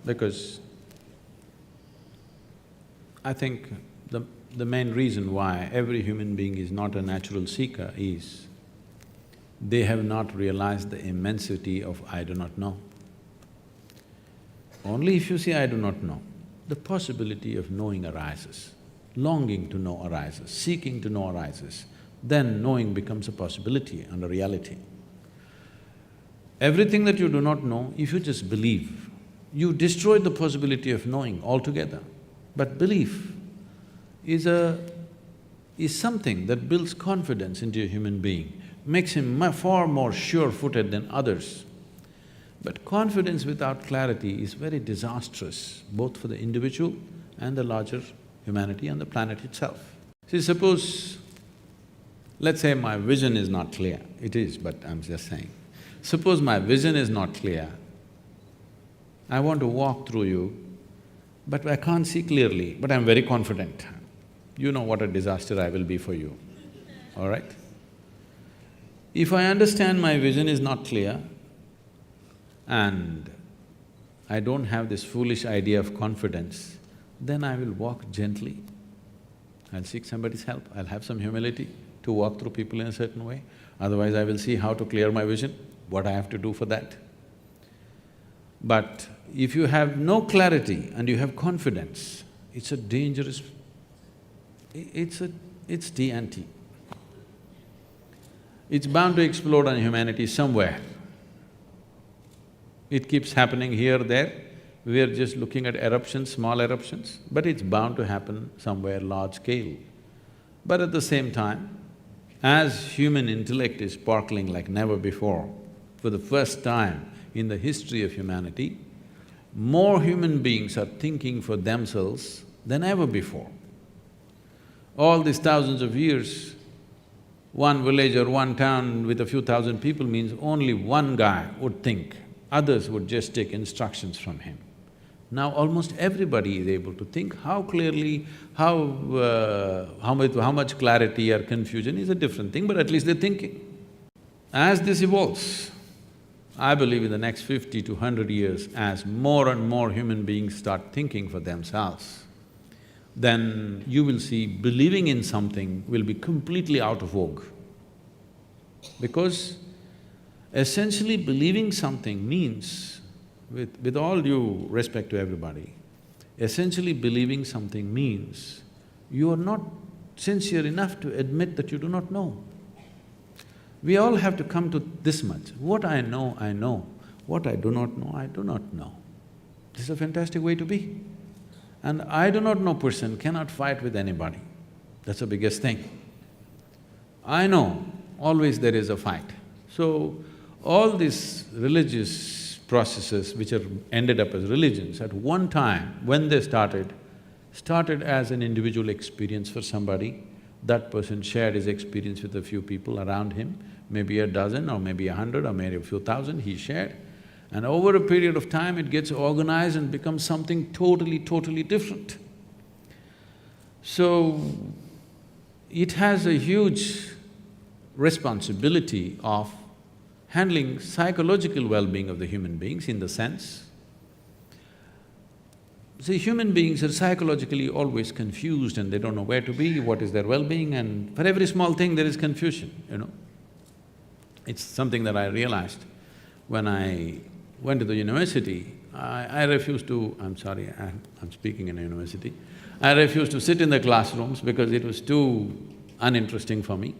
because I think the main reason why every human being is not a natural seeker is they have not realized the immensity of I do not know. Only if you say I do not know, the possibility of knowing arises, longing to know arises, seeking to know arises, then knowing becomes a possibility and a reality. Everything that you do not know, if you just believe, you destroy the possibility of knowing altogether. But belief is something that builds confidence into a human being, makes him far more sure-footed than others. But confidence without clarity is very disastrous, both for the individual and the larger humanity and the planet itself. See, suppose, let's say my vision is not clear, it is, but I'm just saying. Suppose my vision is not clear, I want to walk through you, but I can't see clearly, but I'm very confident. You know what a disaster I will be for you, all right? If I understand my vision is not clear and I don't have this foolish idea of confidence, then I will walk gently. I'll seek somebody's help, I'll have some humility to walk through people in a certain way. Otherwise, I will see how to clear my vision, what I have to do for that. But if you have no clarity and you have confidence, it's a dangerous… it's TNT. It's bound to explode on humanity somewhere. It keeps happening here, there. We are just looking at eruptions, small eruptions, but it's bound to happen somewhere large scale. But at the same time, as human intellect is sparkling like never before, for the first time in the history of humanity, more human beings are thinking for themselves than ever before. All these thousands of years, one village or one town with a few thousand people means only one guy would think, others would just take instructions from him. Now almost everybody is able to think. How clearly, how much clarity or confusion is a different thing, but at least they're thinking. As this evolves, I believe in the next 50 to 100 years, as more and more human beings start thinking for themselves, then you will see believing in something will be completely out of vogue. Because essentially believing something means, with all due respect to everybody, essentially believing something means you are not sincere enough to admit that you do not know. We all have to come to this much, what I know, I know, what I do not know, I do not know. This is a fantastic way to be. And I do not know person cannot fight with anybody, that's the biggest thing. I know, always there is a fight. So, all these religious processes which are ended up as religions, at one time when they started as an individual experience for somebody. That person shared his experience with a few people around him, maybe a dozen or maybe 100 or maybe a few thousand he shared. And over a period of time it gets organized and becomes something totally different. So, it has a huge responsibility of handling psychological well-being of the human beings in the sense, see, human beings are psychologically always confused and they don't know where to be, what is their well-being, and for every small thing there is confusion, you know. It's something that I realized when I went to the university. I refused to… I'm sorry, I'm speaking in a university. I refused to sit in the classrooms because it was too uninteresting for me.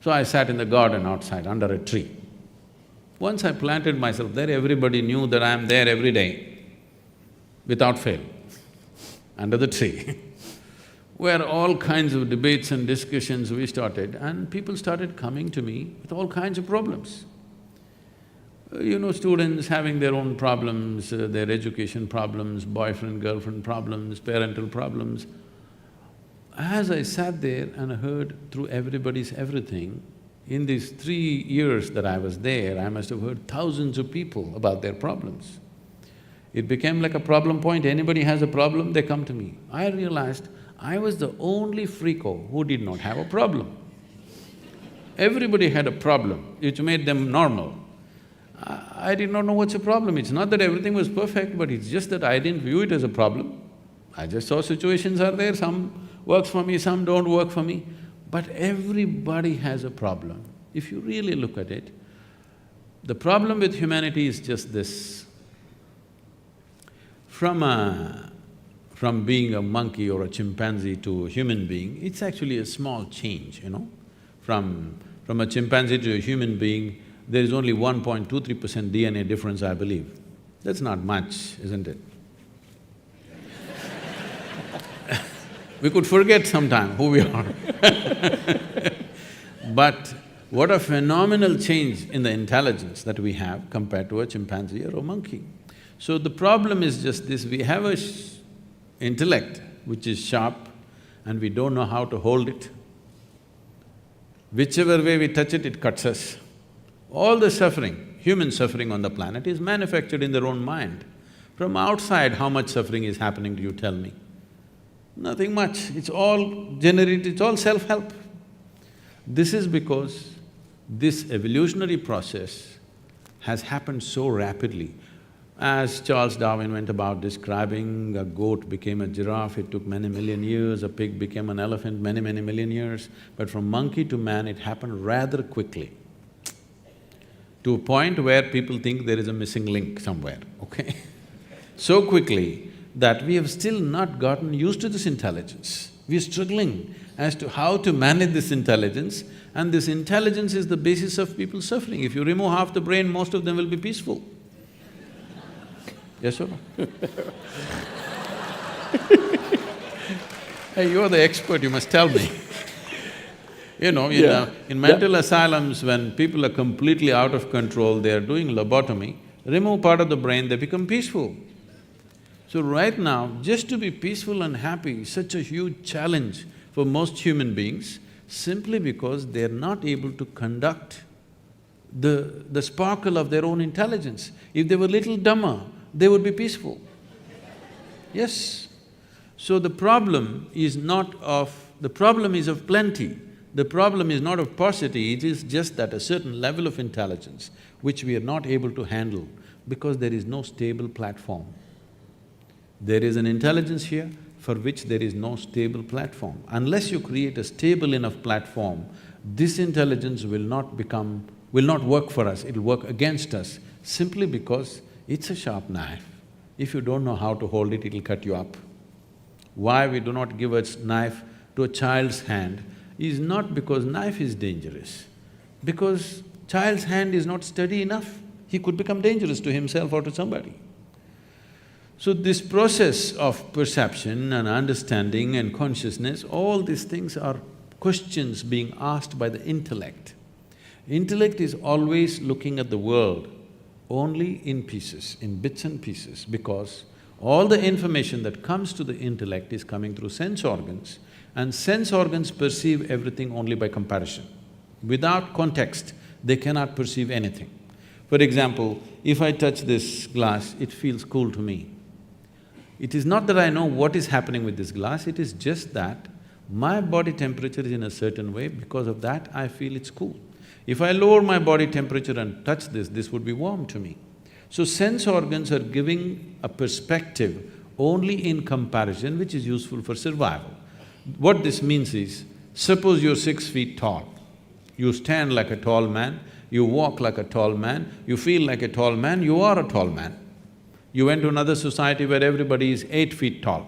So I sat in the garden outside under a tree. Once I planted myself there, everybody knew that I'm there every day, without fail, under the tree where all kinds of debates and discussions we started, and people started coming to me with all kinds of problems. You know, students having their own problems, their education problems, boyfriend, girlfriend problems, parental problems. As I sat there and heard through everybody's everything, in these 3 years that I was there, I must have heard thousands of people about their problems. It became like a problem point, anybody has a problem, they come to me. I realized I was the only freako who did not have a problem. Everybody had a problem, which made them normal. I did not know what's the problem. It's not that everything was perfect, but it's just that I didn't view it as a problem. I just saw situations are there, some works for me, some don't work for me. But everybody has a problem. If you really look at it, the problem with humanity is just this. From being a monkey or a chimpanzee to a human being, it's actually a small change, you know. From a chimpanzee to a human being, there is only 1.23% DNA difference, I believe. That's not much, isn't it? We could forget sometime who we are. But what a phenomenal change in the intelligence that we have compared to a chimpanzee or a monkey. So the problem is just this, we have a intellect which is sharp and we don't know how to hold it. Whichever way we touch it, it cuts us. All the suffering, human suffering on the planet is manufactured in their own mind. From outside, how much suffering is happening to you, tell me? Nothing much, it's all generated, it's all self-help. This is because this evolutionary process has happened so rapidly. As Charles Darwin went about describing, a goat became a giraffe, it took many million years, a pig became an elephant, many million years. But from monkey to man, it happened rather quickly, to a point where people think there is a missing link somewhere, okay? So quickly that we have still not gotten used to this intelligence. We are struggling as to how to manage this intelligence, and this intelligence is the basis of people's suffering. If you remove half the brain, most of them will be peaceful. Yes or no? Hey, you're the expert, you must tell me. You know, in mental asylums, when people are completely out of control, they are doing lobotomy, remove part of the brain, they become peaceful. So right now, just to be peaceful and happy is such a huge challenge for most human beings, simply because they're not able to conduct the sparkle of their own intelligence. If they were little dumber, they would be peaceful. Yes. So the problem is the problem is of plenty. The problem is not of paucity, it is just that a certain level of intelligence which we are not able to handle because there is no stable platform. There is an intelligence here for which there is no stable platform. Unless you create a stable enough platform, this intelligence will not work for us, it'll work against us, simply because it's a sharp knife. If you don't know how to hold it, it'll cut you up. Why we do not give a knife to a child's hand is not because knife is dangerous, because child's hand is not steady enough. He could become dangerous to himself or to somebody. So this process of perception and understanding and consciousness, all these things are questions being asked by the intellect. Intellect is always looking at the world only in pieces, in bits and pieces, because all the information that comes to the intellect is coming through sense organs, and sense organs perceive everything only by comparison. Without context, they cannot perceive anything. For example, if I touch this glass, it feels cool to me. It is not that I know what is happening with this glass, it is just that my body temperature is in a certain way, because of that I feel it's cool. If I lower my body temperature and touch this would be warm to me. So sense organs are giving a perspective only in comparison, which is useful for survival. What this means is, suppose you're 6 feet tall, you stand like a tall man, you walk like a tall man, you feel like a tall man, you are a tall man. You went to another society where everybody is 8 feet tall.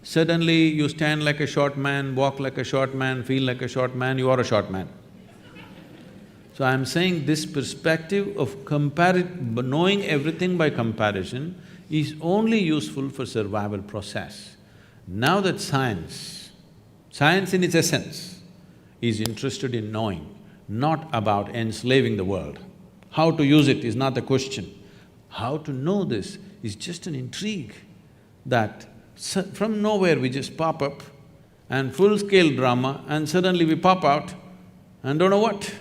Suddenly you stand like a short man, walk like a short man, feel like a short man, you are a short man. So I'm saying this perspective of knowing everything by comparison is only useful for survival process. Now that science in its essence is interested in knowing, not about enslaving the world. How to use it is not the question. How to know this is just an intrigue that from nowhere we just pop up and full-scale drama, and suddenly we pop out and don't know what.